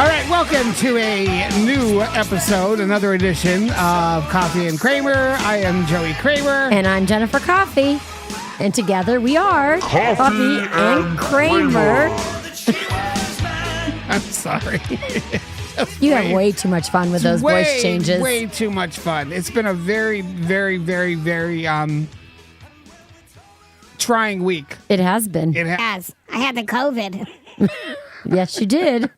All right, welcome to a new episode, another edition of Koffee and Kramer. I am Joey Kramer. And I'm Jennifer Coffee. And together we are Koffee and Kramer. I'm sorry. You have way too much fun with those voice changes. Way too much fun. It's been a very, very, very, very trying week. It has been. It has. I had the COVID. Yes, you did.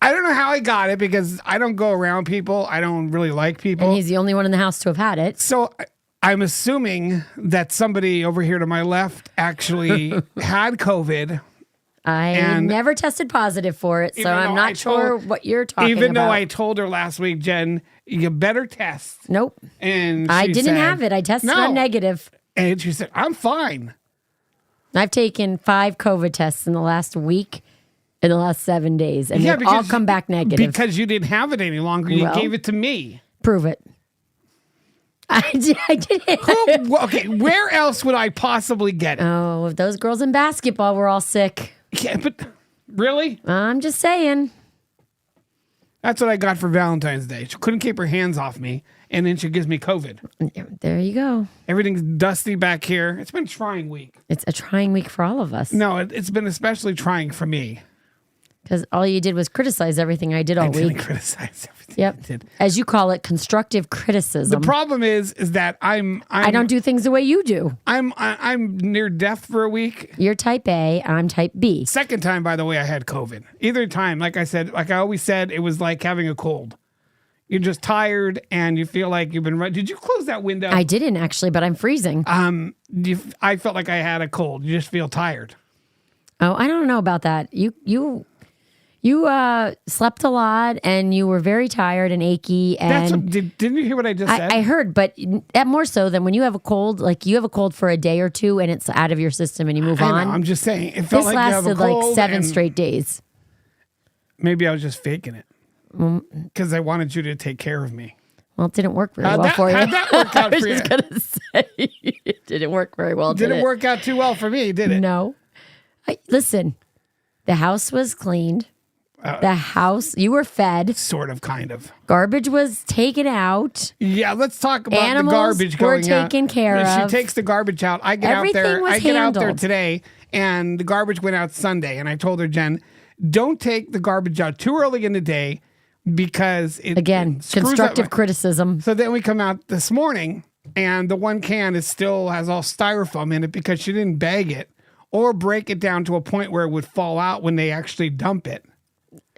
I don't know how I got it because I don't go around people. I don't really like people. And he's the only one in the house to have had it. So I'm assuming that somebody over here to my left actually had COVID. I never tested positive for it, so I'm not sure what you're talking about. Even though I told her last week, Jen, you better test. Nope. And I didn't have it. I tested on negative. And she said, I'm fine. I've taken 5 COVID tests in the last week, in the last 7 days, and they've all come back negative. Because you didn't have it any longer. You gave it to me. Prove it. I did. Okay, where else would I possibly get it? Oh, if those girls in basketball were all sick. Yeah, but really? I'm just saying. That's what I got for Valentine's Day. She couldn't keep her hands off me, and then she gives me COVID. There you go. Everything's dusty back here. It's been a trying week. It's a trying week for all of us. No, it's been especially trying for me. Because all you did was criticize everything I did all week. I didn't criticize everything I did. As you call it, constructive criticism. The problem is that I don't do things the way you do. I'm near death for a week. You're type A, I'm type B. Second time, by the way, I had COVID. Either time, like I said, like I always said, it was like having a cold. You're just tired and you feel like you've been running. Did you close that window? I didn't actually, but I'm freezing. I felt like I had a cold. You just feel tired. Oh, I don't know about that. You slept a lot and you were very tired and achy. And didn't you hear what I just said? I heard, but that more so than when you have a cold, like you have a cold for a day or two and it's out of your system and you move on. I'm just saying. It felt this like you have a lasted cold like 7 straight days. Maybe I was just faking it because I wanted you to take care of me. Well, it didn't work very well for you. How'd that work out for you? I was just going to say, it didn't work very well, did it? Didn't work out too well for me, did it? No. Listen, the house was cleaned. The house, you were fed. Sort of, kind of. Garbage was taken out. Yeah, let's talk about Animals the garbage going out. were taken care of. She takes the garbage out. I get out there today, and the garbage went out Sunday. And I told her, Jen, don't take the garbage out too early in the day because it constructive criticism. So then we come out this morning, and the one can has all styrofoam in it because she didn't bag it or break it down to a point where it would fall out when they actually dump it.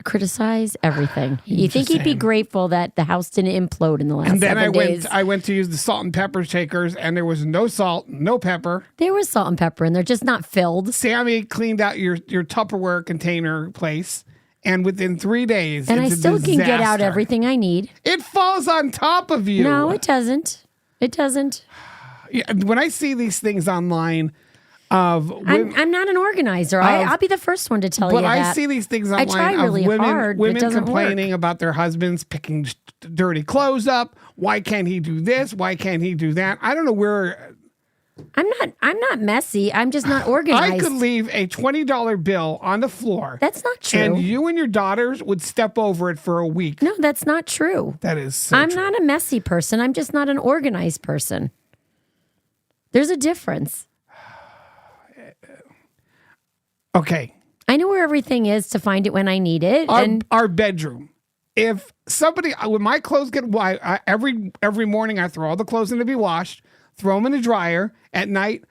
Criticize everything. You think he'd be grateful that the house didn't implode in the last 7 days. I went to use the salt and pepper shakers, and there was no salt, no pepper. There was salt and pepper, and they're just not filled. Sammy cleaned out your Tupperware container place, and within 3 days, and it's I still can get out everything I need. It falls on top of you. No, it doesn't. It doesn't. Yeah, when I see these things online. I'm not an organizer. I'll be the first one to tell you that. But I see these things online I try really hard, women complaining about their husbands picking dirty clothes up. Why can't he do this? Why can't he do that? I don't know where. I'm not messy. I'm just not organized. I could leave a $20 bill on the floor. That's not true. And you and your daughters would step over it for a week. No, that's not true. That is so I'm true. not a messy person. I'm just not an organized person. There's a difference. Okay. I know where everything is to find it when I need it. Our bedroom. If somebody, when my clothes get washed, every morning I throw all the clothes in to be washed, throw them in the dryer. At night,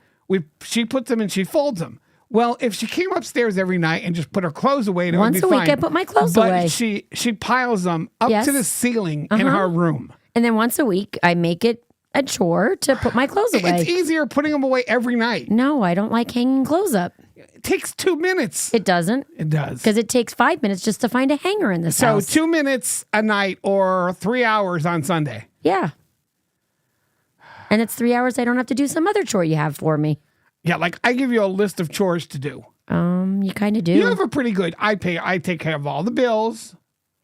she puts them and she folds them. Well, if she came upstairs every night and just put her clothes away, it would be fine. Once a week, I put my clothes away. But she piles them up to the ceiling in her room. And then once a week, I make it a chore to put my clothes away. It's easier putting them away every night. No, I don't like hanging clothes up. It takes 2 minutes. It doesn't. It does. Because it takes 5 minutes just to find a hanger in this house. So 2 minutes a night or 3 hours on Sunday. Yeah. And it's 3 hours I don't have to do some other chore you have for me. Yeah, like I give you a list of chores to do. You kind of do. You have a pretty good. I take care of all the bills.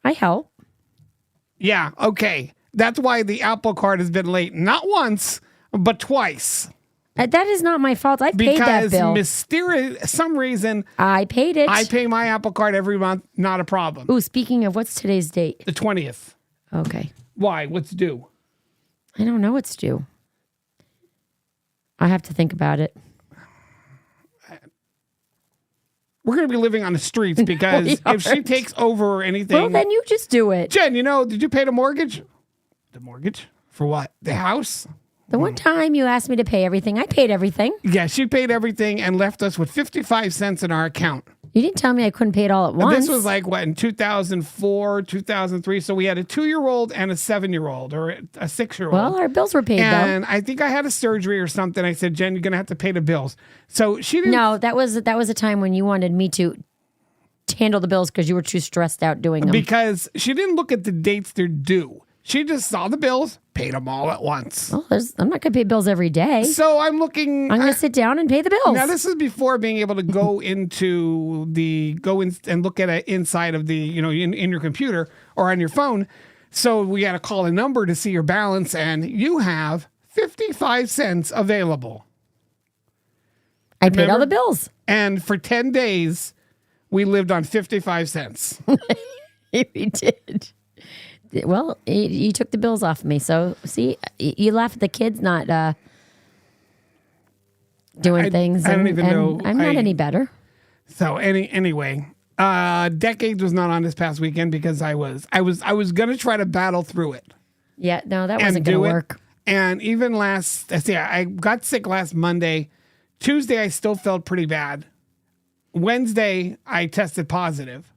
I help. Yeah, okay. That's why the Apple Card has been late. Not once, but twice. That is not my fault. I paid that bill. Mysterious, some reason, I paid it. I pay my Apple Card every month. Not a problem. Ooh, speaking of, what's today's date? The 20th. Okay. Why? What's due? I don't know what's due. I have to think about it. We're going to be living on the streets because if she takes over or anything. Well, then you just do it. Jen, did you pay the mortgage? The mortgage? For what? The house? The one time you asked me to pay everything, I paid everything. Yeah, she paid everything and left us with 55 cents in our account. You didn't tell me I couldn't pay it all at once. This was like, in 2004, 2003. So we had a 2-year-old and a 7-year-old or a 6-year-old. Well, our bills were paid, and I think I had a surgery or something. I said, Jen, you're going to have to pay the bills. So she didn't. No, that was a time when you wanted me to handle the bills because you were too stressed out doing them. Because she didn't look at the dates they're due. She just saw the bills, paid them all at once. Well, I'm not going to pay bills every day. So I'm looking. I'm going to sit down and pay the bills. Now, this is before being able to go and look at it inside of the, in your computer or on your phone. So we got to call a number to see your balance, and you have 55 cents available. I paid all the bills. And for 10 days, we lived on 55 cents. We did. Well, you took the bills off of me. So, see, you laugh at the kids not doing things. I don't even know. I'm not any better. So anyway, Decades was not on this past weekend because I was going to try to battle through it. Yeah, no, that wasn't going to work. And even I got sick last Monday. Tuesday, I still felt pretty bad. Wednesday, I tested positive.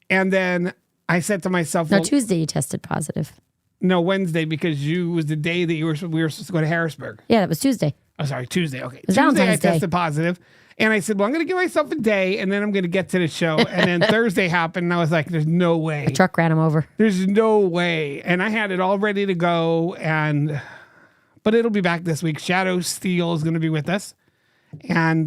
And then I said to myself, no, Tuesday you tested positive. No, Wednesday, because was the day that we were supposed to go to Harrisburg. Yeah, that was Tuesday. Oh, sorry, Tuesday. Okay. Tuesday I tested positive. And I said, well, I'm going to give myself a day, and then I'm going to get to the show. And then Thursday happened, and I was like, there's no way. A truck ran him over. There's no way. And I had it all ready to go. But it'll be back this week. Shadow Steel is going to be with us. And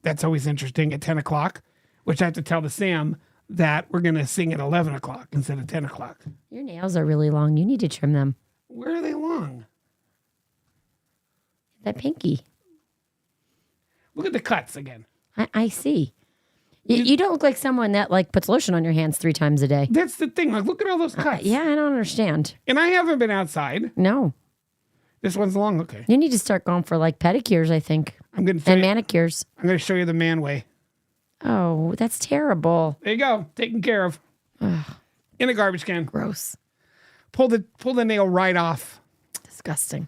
that's always interesting at 10 o'clock, which I have to tell to Sam that we're going to sing at 11 o'clock instead of 10 o'clock. Your nails are really long. You need to trim them. Where are they long? That pinky. Look at the cuts again. I see. You don't look like someone that puts lotion on your hands 3 times a day. That's the thing. Look at all those cuts. Yeah, I don't understand. And I haven't been outside. No. This one's long. Okay. You need to start going for pedicures, I think. I'm going to manicures. I'm going to show you the man way. Oh, that's terrible. There you go. Taken care of. In a garbage can. Gross. Pull the nail right off. Disgusting.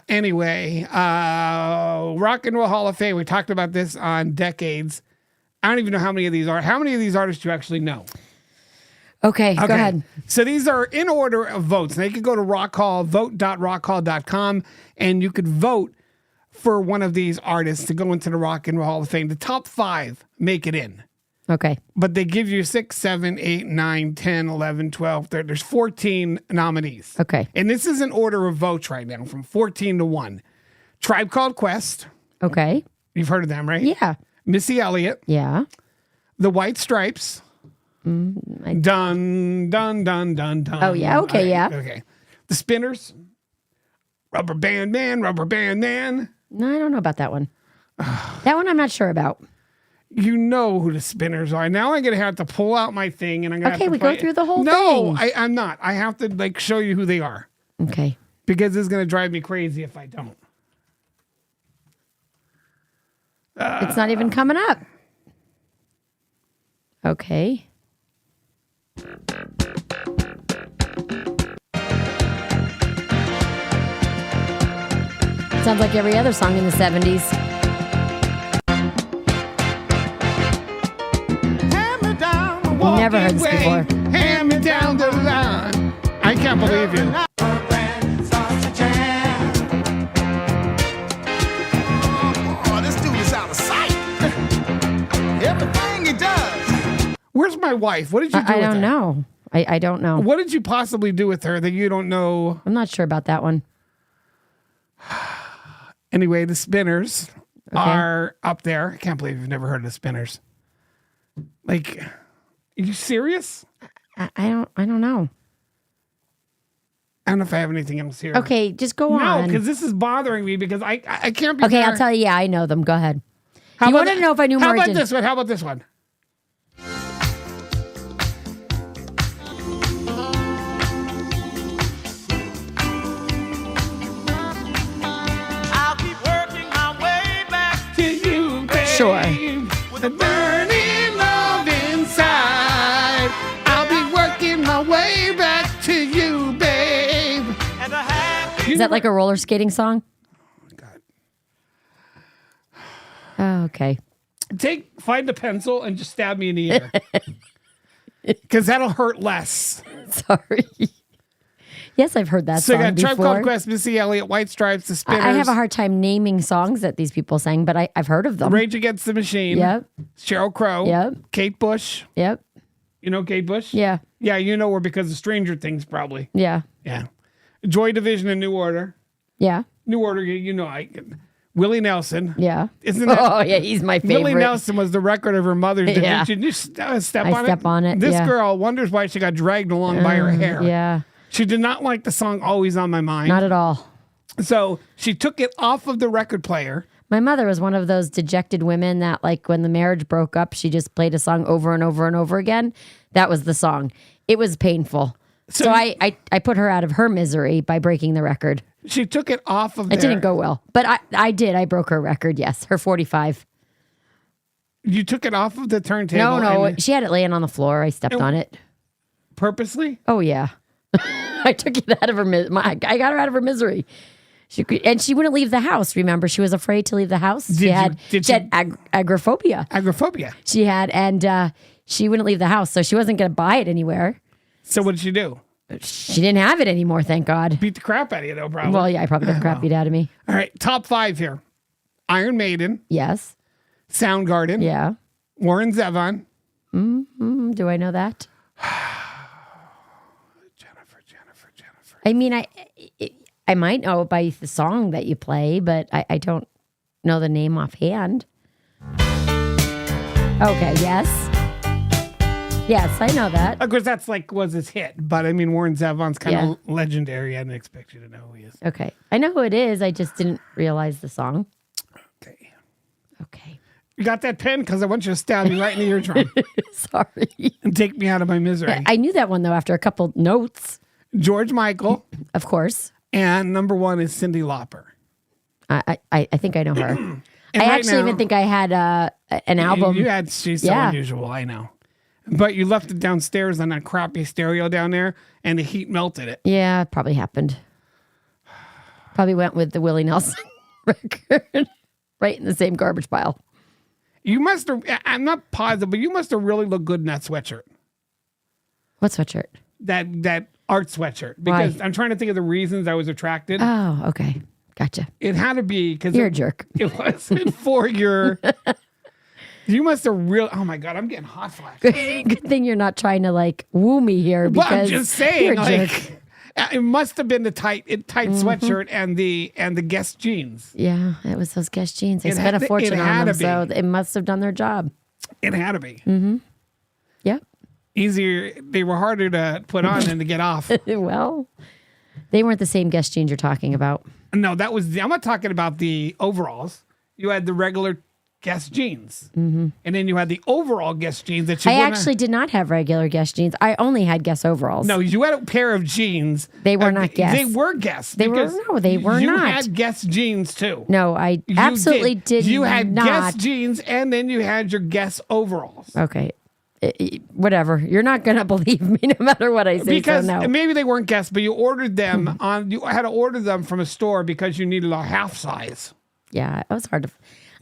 Anyway, Rock and Roll Hall of Fame. We talked about this on Decades. I don't even know how many of these are. How many of these artists do you actually know? Okay, go ahead. So these are in order of votes. Now you could go to Rock Hall, vote.rockhall.com, and you could vote for one of these artists to go into the Rock and Roll Hall of Fame. The top 5 make it in. Okay. But they give you 6, 7, 8, 9, 10, 11, 12, 13. There's 14 nominees. Okay. And this is an order of votes right now from 14 to 1. Tribe Called Quest. Okay. You've heard of them, right? Yeah. Missy Elliott. Yeah. The White Stripes. Dun, dun, dun, dun, dun. Oh, yeah. Okay, yeah. Okay. The Spinners. Rubber Band Man, Rubber Band Man. No, I don't know about that one. That one I'm not sure about. You know who the Spinners are. Now I'm going to have to pull out my thing and I'm going to have to go through the whole thing. No, I'm not. I have to show you who they are. Okay. Because this is going to drive me crazy if I don't. It's not even coming up. Okay. Sounds like every other song in the 70s. Never heard this before. Hand me down the line. I can't believe you. Oh, this dude is out of sight. Everything he does. Where's my wife? What did you do with her? I don't know. I don't know. What did you possibly do with her that you don't know? I'm not sure about that one. Anyway, the Spinners are up there. I can't believe you've never heard of the Spinners. Are you serious? I don't know. I don't know if I have anything else here. Okay, just go No, on. because this is bothering me because I can't be Okay, there. I'll tell you. Yeah, I know them. Go ahead. How You about wanted to that- know if I knew How more, I about didn't. this one? How about this one? I'll keep working my way back. To you, babe. Sure. With a burning love inside. I'll be working my way back to you, babe. And a happy Is that like a roller skating song? God. Oh, okay. Find a pencil and just stab me in the ear. Because that'll hurt less. Sorry. Yes, I've heard that So you song got Tribe before. Called Quest, Missy Elliott, White Stripes, The Spinners. I have a hard time naming songs that these people sang, but I've heard of them. Rage Against the Machine. Yep. Sheryl Crow. Yep. Kate Bush. Yep. You know Kate Bush? Yeah. Yeah, you know her because of Stranger Things, probably. Yeah. Yeah. Joy Division and New Order. Yeah. New Order, you know, Willie Nelson. Yeah. Isn't that? Oh, yeah. He's my favorite. Willie Nelson was the record of her mother's. Yeah. Did you step I on it? step on it, This yeah. girl wonders why she got dragged along by her hair. Yeah. She did not like the song Always on My Mind. Not at all. So she took it off of the record player. My mother was one of those dejected women that, like, when the marriage broke up, she just played a song over and over and over again. That was the song. It was painful. So I put her out of her misery by breaking the record. She took it off of It didn't go well. But I did. I broke her record, yes. Her 45. You took it off of the turntable. No. and- She had it laying on the floor. I stepped on it. Purposely? Oh, yeah. I took it out of her. I got her out of her misery. She wouldn't leave the house. Remember, she was afraid to leave the house. She had agoraphobia. Agoraphobia. She had, and she wouldn't leave the house, so she wasn't going to buy it anywhere. So what did she do? She didn't have it anymore, thank God. Beat the crap out of you, though, probably. Well, yeah, I probably got the crap beat out of me. All right, top 5 here. Iron Maiden, Yes. Soundgarden, Yeah. Warren Zevon, Do I know that? Jennifer. I mean, I might know it by the song that you play, but I don't know the name offhand. Okay, yes. Yes, I know that. Of course, that's was his hit, but I mean, Warren Zevon's kind Yeah. of legendary. I didn't expect you to know who he is. Okay. I know who it is. I just didn't realize the song. Okay. Okay. You got that pen? Because I want you to stab me right in the eardrum Sorry. and take me out of my misery. I knew that one, though, after a couple notes, George Michael, of course. and number 1 is Cyndi Lauper. I think I know her. And I right actually now- even think I had an album. You had She's So Yeah. Unusual, I know. But you left it downstairs on that crappy stereo down there, and the heat melted it. Yeah, it probably happened. Probably went with the Willie Nelson record right in the same garbage pile. You must have, I'm not positive, but you must have really looked good in that sweatshirt. What sweatshirt? That art sweatshirt. Because Why? I'm trying to think of the reasons I was attracted. Oh, okay. Gotcha. It had to be because You're a jerk. it wasn't for your. You must have really. Oh my God, I'm getting hot flash. Good thing you're not trying to woo me here Well, because I'm just saying, you're a jerk. it must have been the tight sweatshirt and the Guess jeans. Yeah, it was those Guess jeans. I It spent had a to- fortune it on had them, to so be. it must have done their job. It had to be Yep. easier. They were harder to put on than to get off. Well, they weren't the same Guess jeans you're talking about. No, that was. I'm not talking about the overalls. You had the regular Guess jeans, and then you had the overall Guess jeans that you. I wouldn't- actually did not have regular Guess jeans. I only had Guess overalls. No, you had a pair of jeans. They were not Guess. They were Guess. They were- because no, they were you not. had Guess jeans too. No, I You absolutely did You had not. Guess jeans, and then you had your Guess overalls. Okay. Whatever. You're not going to believe me no matter what I say. Because so no. maybe they weren't Guess, but you ordered them on. You had to order them from a store because you needed a half size. Yeah, it was hard to.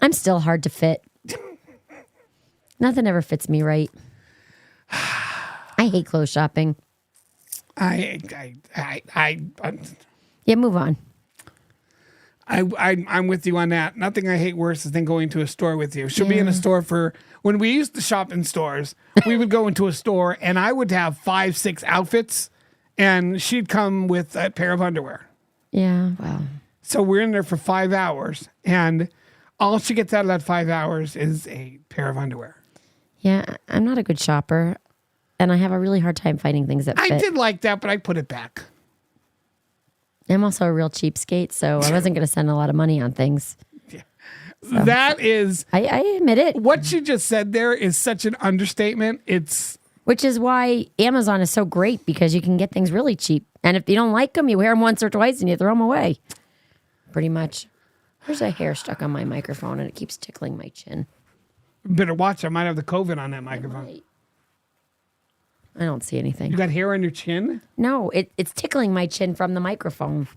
I'm still hard to fit. Nothing ever fits me right. I hate clothes shopping. Yeah, move on. I'm with you on that. Nothing I hate worse than going to a store with you. She'll be in a store when we used to shop in stores, we would go into a store and I would have 5-6 outfits and she'd come with a pair of underwear. Yeah, well, So we're in there for 5 hours and all she gets out of that 5 hours is a pair of underwear. yeah, I'm not a good shopper, and I have a really hard time finding things that I fit. did like that, but I put it back. I'm also a real cheapskate, so I wasn't going to spend a lot of money on things. That is, I admit it. what you just said there is such an understatement. Which is why Amazon is so great, because you can get things really cheap. And if you don't like them, you wear them once or twice and you throw them away. Pretty much. There's a hair stuck on my microphone and it keeps tickling my chin. Better watch. I might have the COVID on that microphone. Right. I don't see anything. You got hair on your chin? No, it's tickling my chin from the microphone.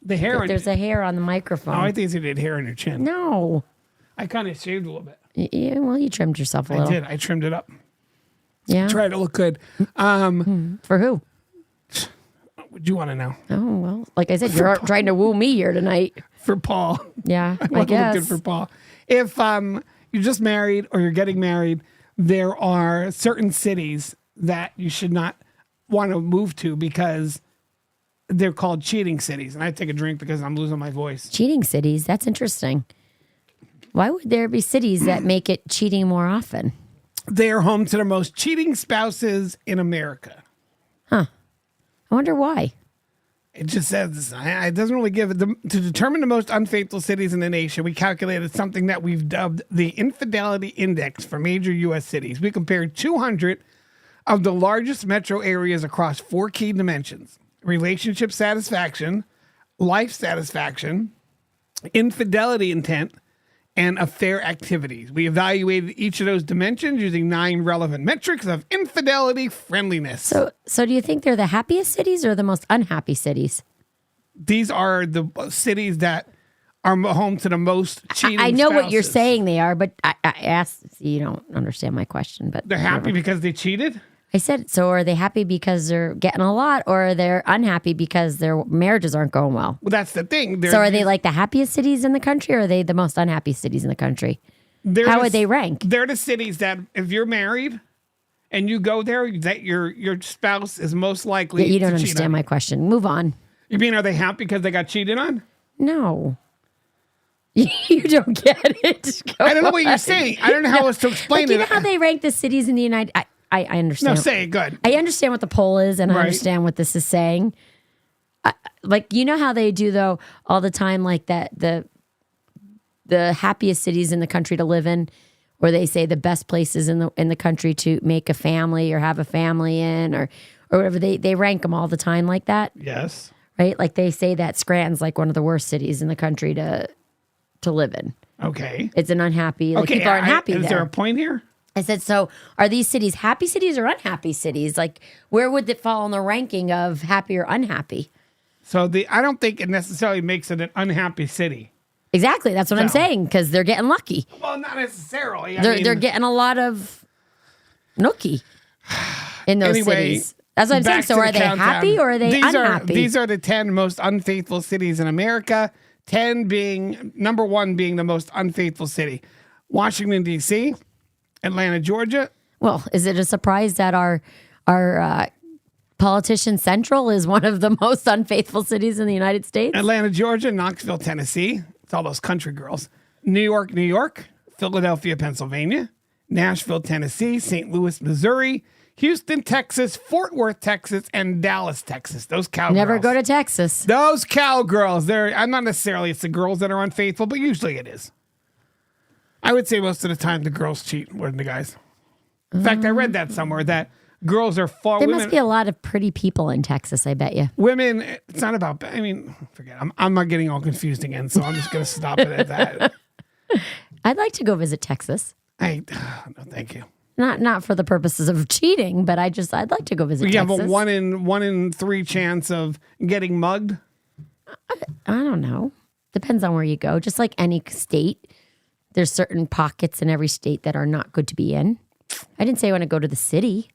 The hair on There's a hair on the microphone. Oh, I think you did hair on your chin. No. I kind of shaved a little bit. Yeah, well, you trimmed yourself a I little. did. I trimmed it up. Yeah. Tried to look good. For who? What do you want to know? Oh, well, like I said, you're trying to woo me here tonight. For Paul. Yeah, I I want to look guess. good for Paul. If you're just married or you're getting married, there are certain cities that you should not want to move to because they're called cheating cities. And I take a drink because I'm losing my voice. Cheating cities? That's interesting. Why would there be cities that make it cheating more often? They are home to the most cheating spouses in America. I wonder why. It just says, it doesn't really give it. To determine the most unfaithful cities in the nation, we calculated something that we've dubbed the Infidelity Index for major U.S. cities. We compared 200 of the largest metro areas across 4 key dimensions: relationship satisfaction, life satisfaction, infidelity intent, and affair activities. We evaluated each of those dimensions using 9 relevant metrics of infidelity friendliness. So do you think they're the happiest cities or the most unhappy cities? These are the cities that are home to the most cheating I know what you're spouses. saying they are, but I asked, see, you don't understand my question. But They're happy because they cheated? I said, so are they happy because they're getting a lot, or they're unhappy because their marriages aren't going well? Well, that's the thing. So are they like the happiest cities in the country, or are they the most unhappy cities in the country? They're How the- would they rank? They're the cities that if you're married and you go there, that your spouse is most likely You don't to cheat understand on. my question. Move on. You mean, are they happy because they got cheated on? No. You don't get it. Go I don't know what you're on. saying. I don't know how else to explain Like, you it. know how they rank the cities in the United... I No, understand. say it good. I understand what the poll is, and I Right. understand what this is saying. Like, you know how they do, though, all the time, like that the happiest cities in the country to live in, or they say the best places in the country to make a family or have a family in, or whatever. They rank them all the time like that, Yes. right? Like they say that Scranton's like one of the worst cities in the country to live in. Okay. It's an unhappy. Like, people aren't happy Is there. there a point here? I said, so are these cities happy cities or unhappy cities? Like, where would it fall in the ranking of happy or unhappy? So I don't think it necessarily makes it an unhappy city. Exactly. That's what I'm No. saying, because they're getting lucky. Well, not necessarily. They're getting a lot of nookie in those Anyway, cities. That's what I'm saying. back So to are the they countdown. happy or are they unhappy? These are the 10 most unfaithful cities in America. 10 being number 1 being the most unfaithful city: Washington D.C., Atlanta, Georgia. Well, is it a surprise that our politician Central is one of the most unfaithful cities in the United States? Atlanta, Georgia, Knoxville, Tennessee. It's all those country girls. New York, New York, Philadelphia, Pennsylvania, Nashville, Tennessee, St. Louis, Missouri, Houston, Texas, Fort Worth, Texas, and Dallas, Texas. Those cowgirls. Never go to Texas. Those cowgirls. I'm not necessarily it's the girls that are unfaithful, but usually it is. I would say most of the time the girls cheat more than the guys. In fact, I read that somewhere that girls are far. There women, must be a lot of pretty people in Texas, I bet you. women. It's not about. I mean, forget. I'm not getting all confused again, so I'm just going to stop it at that. I'd like to go visit Texas. No, thank you. Not for the purposes of cheating, but I'd like to go visit You have Texas. a 1 in 3 chance of getting mugged. I don't know. Depends on where you go. Just like any state, there's certain pockets in every state that are not good to be in. I didn't say I want to go to the city.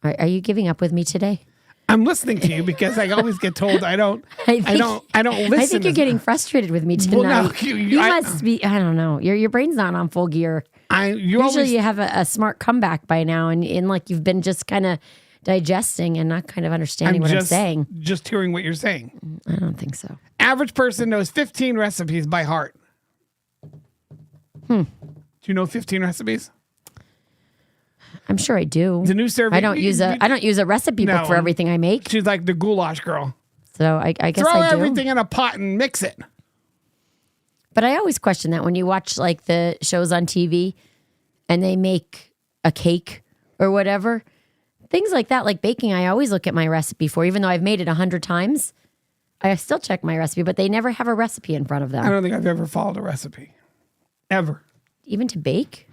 Are you giving up with me today? I'm listening to you because I always get told I don't listen. I think you're getting frustrated with me tonight. Well, no, you must be. I don't know. Your brain's not on full gear. Usually you have a smart comeback by now, and like you've been just kind of digesting and not kind of understanding what I'm saying. Just hearing what you're saying. I don't think so. Average person knows 15 recipes by heart. Do you know 15 recipes? I'm sure I do. The new survey. I don't use a recipe book for everything I make. She's like the goulash girl. So I guess Throw I do. everything in a pot and mix it. But I always question that when you watch like the shows on TV and they make a cake or whatever, things like that, like baking, I always look at my recipe for, even though I've made it 100 times. I still check my recipe, but they never have a recipe in front of them. I don't think I've ever followed a recipe. Ever. Even to bake?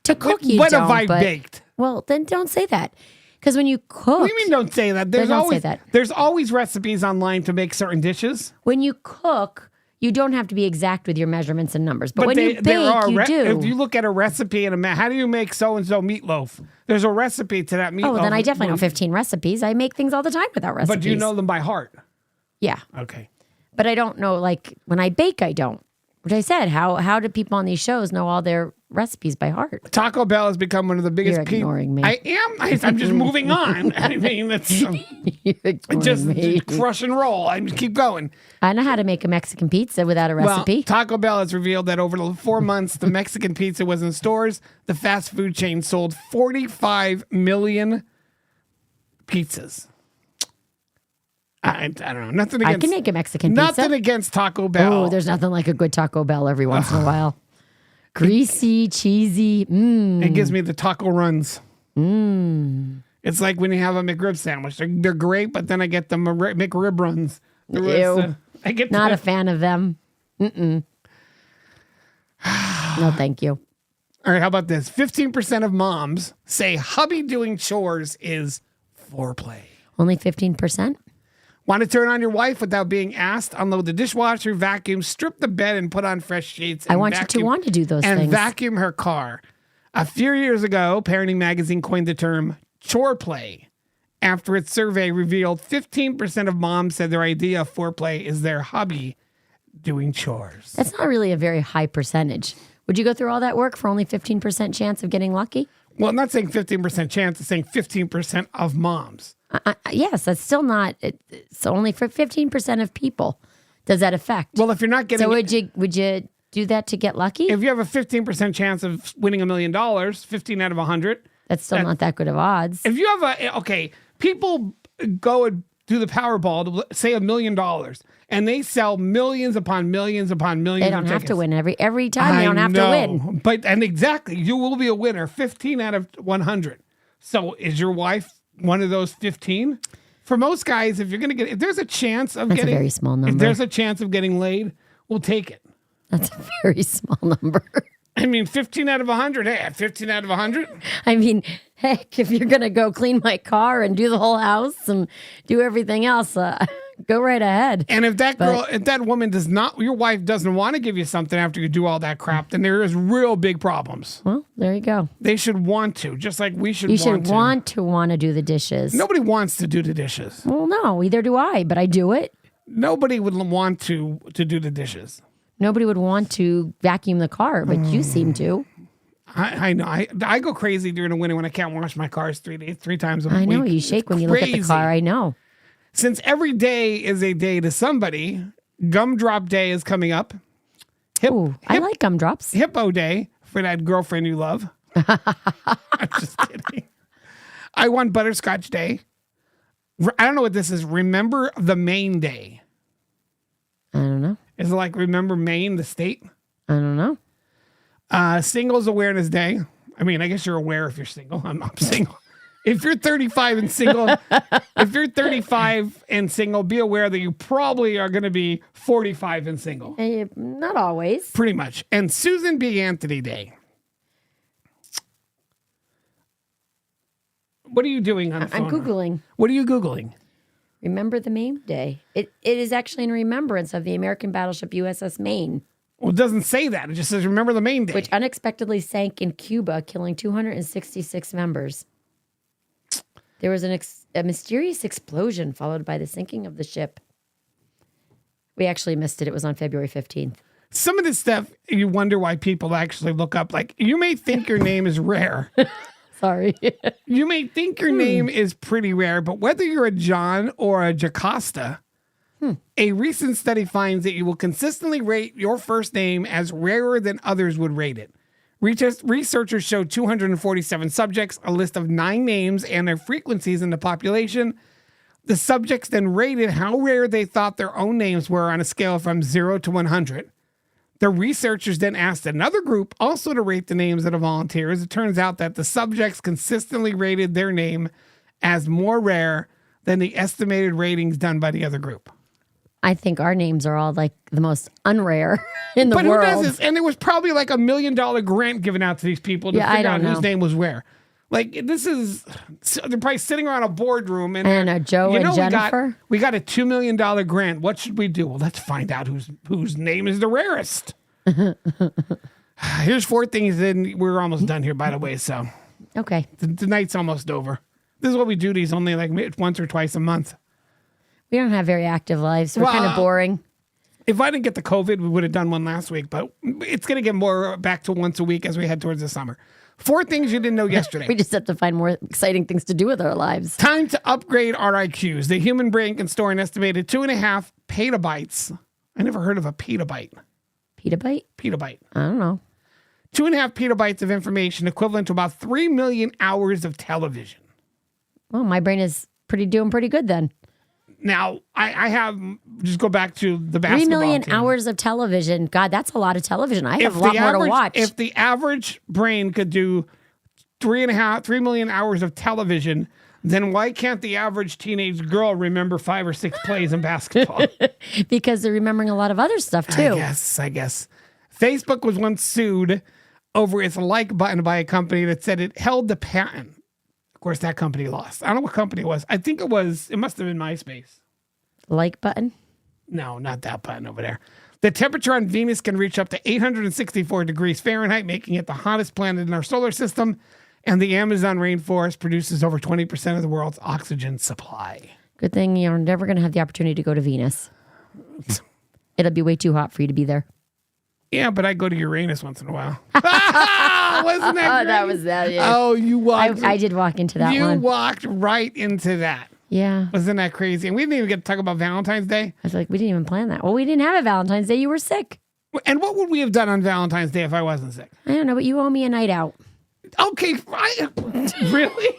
To cook, you What don't. have I but- baked? Well, then don't say that. Because when you cook, What do you mean don't say that? Don't say that. There's always recipes online to make certain dishes. when you cook, you don't have to be exact with your measurements and numbers. But when you bake, there are you do. If you look at a recipe and how do you make so-and-so meatloaf? There's a recipe to that meatloaf. Oh, well, then I definitely know 15 recipes. I make things all the time without recipes. But do you know them by heart? Yeah. Okay. But I don't know, like, when I bake, I don't. Which I said, how do people on these shows know all their recipes by heart? Taco Bell has become one of the biggest You're ignoring me. I am. I'm just moving on. I mean, it's You're ignoring just me. crush and roll. I just keep going. I know how to make a Mexican pizza without a recipe. Well, Taco Bell has revealed that over the 4 months the Mexican pizza was in stores, the fast food chain sold 45 million pizzas. I don't know. Nothing against. I can make a Mexican pizza. Nothing against Taco Bell. Oh, there's nothing like a good Taco Bell every once in a while. Greasy, cheesy. It gives me the taco runs. It's like when you have a McRib sandwich. They're great, but then I get the McRib runs. Ew. I get Not a fan of them. No, thank you. All right, how about this? 15% of moms say hubby doing chores is foreplay. Only 15%? Want to turn on your wife without being asked? Unload the dishwasher, vacuum, strip the bed, and put on fresh sheets. I want you to want to do those and things. vacuum her car. A few years ago, Parenting Magazine coined the term chore play after its survey revealed 15% of moms said their idea of foreplay is their hubby doing chores. That's not really a very high percentage. Would you go through all that work for only 15% chance of getting lucky? Well, I'm not saying 15% chance, I'm saying 15% of moms. Yes, that's still not. It's only for 15% of people. Does that affect? Well, if you're not getting so would you do that to get lucky? if you have a 15% chance of winning $1 million, 15 out of 100. That's still not that good of odds. If you have people go and do the Powerball to say $1 million, and they sell millions upon millions upon millions. They don't of have tickets. to win every time. They don't have to win. And exactly, you will be a winner. 15 out of 100. So is your wife one of those 15? For most guys, if there's a chance of That's getting a very small number. If there's a chance of getting laid, we'll take it. That's a very small number. I mean, 15 out of 100. Hey, 15 out of 100. I mean, heck, if you're going to go clean my car and do the whole house and do everything else, go right ahead. And if that woman your wife doesn't want to give you something after you do all that crap, then there is real big problems. Well, there you go. They should want to, just like we should You want should want to do the dishes. Nobody wants to do the dishes. Well, no, either do I, but I do it. Nobody would want to do the dishes. Nobody would want to vacuum the car, but you seem to. I know. I go crazy during the winter when I can't wash my cars 3 times a week. I know, you shake It's when you look at the crazy. car. I know. Since every day is a day to somebody, Gumdrop Day is coming up. Ooh, I like gumdrops. Hippo Day for that girlfriend you love. I'm just kidding. I want Butterscotch Day. I don't know what this is. Remember the Maine Day. I don't know. Is it like Remember Maine, the state? I don't know. Singles Awareness Day. I mean, I guess you're aware if you're single. I'm not single. If you're 35 and single, be aware that you probably are going to be 45 and single. Not always. Pretty much. And Susan B. Anthony Day. What are you doing on the phone? I'm Googling. What are you Googling? Remember the Maine Day. It is actually in remembrance of the American battleship USS Maine, Well, it doesn't say that. It just says remember the Maine Day. which unexpectedly sank in Cuba, killing 266 members. There was a mysterious explosion followed by the sinking of the ship. We actually missed it. It was on February 15th. Some of this stuff, you wonder why people actually look up. Like, you may think your name is rare. Sorry. You may think your name is pretty rare, but whether you're a John or a Jocasta, a recent study finds that you will consistently rate your first name as rarer than others would rate it. Researchers showed 247 subjects a list of 9 names and their frequencies in the population. The subjects then rated how rare they thought their own names were on a scale from 0 to 100. The researchers then asked another group also to rate the names of the volunteers. It turns out that the subjects consistently rated their name as more rare than the estimated ratings done by the other group. I think our names are all like the most unrare in the But world. who does this? And there was probably like $1 million grant given out to these people to figure out whose name was where. Like, this is, they're probably sitting around a boardroom and Joe and Jennifer. We got a $2 million grant. What should we do? Well, let's find out whose name is the rarest. Here's 4 things, and we're almost done here, by the way. So, Okay. the night's almost over. This is what we do. These only like once or twice a month. We don't have very active lives. We're kind of boring. If I didn't get the COVID, we would have done one last week, but it's going to get more back to once a week as we head towards the summer. 4 things you didn't know yesterday. We just have to find more exciting things to do with our lives. Time to upgrade our IQs. The human brain can store an estimated 2.5 petabytes. I never heard of a petabyte. Petabyte? Petabyte. I don't know. 2.5 petabytes of information, equivalent to about 3 million hours of television. Well, my brain is doing pretty good then. Now, I have, just go back to the basketball 3 million team. hours of television. God, that's a lot of television. I have a lot more to watch. If the average brain could do 3 million hours of television, then why can't the average teenage girl remember 5 or 6 plays in basketball? Because they're remembering a lot of other stuff too. I guess. Facebook was once sued over its like button by a company that said it held the patent. Of course, that company lost. I don't know what company it was. I think it must have been MySpace. Like button? No, not that button over there. The temperature on Venus can reach up to 864 degrees Fahrenheit, making it the hottest planet in our solar system. And the Amazon rainforest produces over 20% of the world's oxygen supply. Good thing you're never going to have the opportunity to go to Venus. It'll be way too hot for you to be there. Yeah, but I go to Uranus once in a while. Wasn't that great? That was that. Yeah. Oh, you walked. I did walk into that one. You walked right into that. Yeah. Wasn't that crazy? And we didn't even get to talk about Valentine's Day. I was like, we didn't even plan that. Well, we didn't have a Valentine's Day. You were sick. And what would we have done on Valentine's Day if I wasn't sick? I don't know, but you owe me a night out. Okay, really?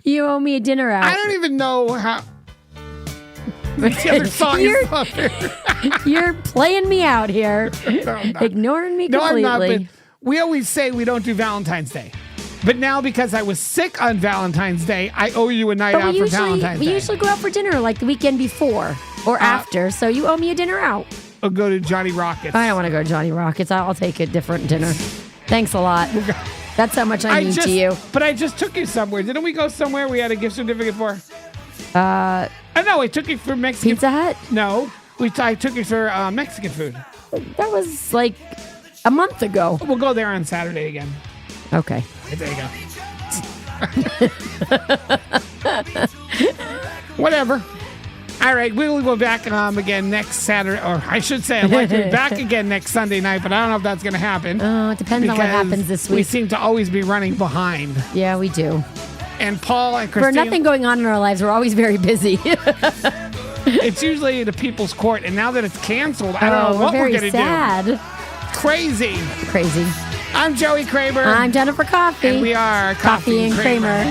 You owe me a dinner out. I don't even know how. The other song is up there. You're playing me out here. No, I'm not. Ignoring me No, I'm completely. not. But we always say we don't do Valentine's Day. But now, because I was sick on Valentine's Day, I owe you a night out for Valentine's Day. We usually go out for dinner like the weekend before or after, so you owe me a dinner out. I'll go to Johnny Rockets. I don't want to go to Johnny Rockets. I'll take a different dinner. Thanks a lot. That's how much I mean to you. But I just took you somewhere. Didn't we go somewhere we had a gift certificate for? I know. I took you for Mexican. Pizza Hut? No. I took you for Mexican food. That was like a month ago. We'll go there on Saturday again. Okay. There you go. Whatever. All right, we will go back again next Saturday, or I should say, I'd like to be back again next Sunday night, but I don't know if that's going to happen. Oh, it depends on what happens this week. We seem to always be running behind. Yeah, we do. And Paul and Christine. For nothing going on in our lives, we're always very busy. It's usually the People's Court, and now that it's canceled, I don't know what we're going to do. Crazy. Crazy. I'm Joey Kramer. I'm Jennifer Coffee. And we are Coffee and Kramer.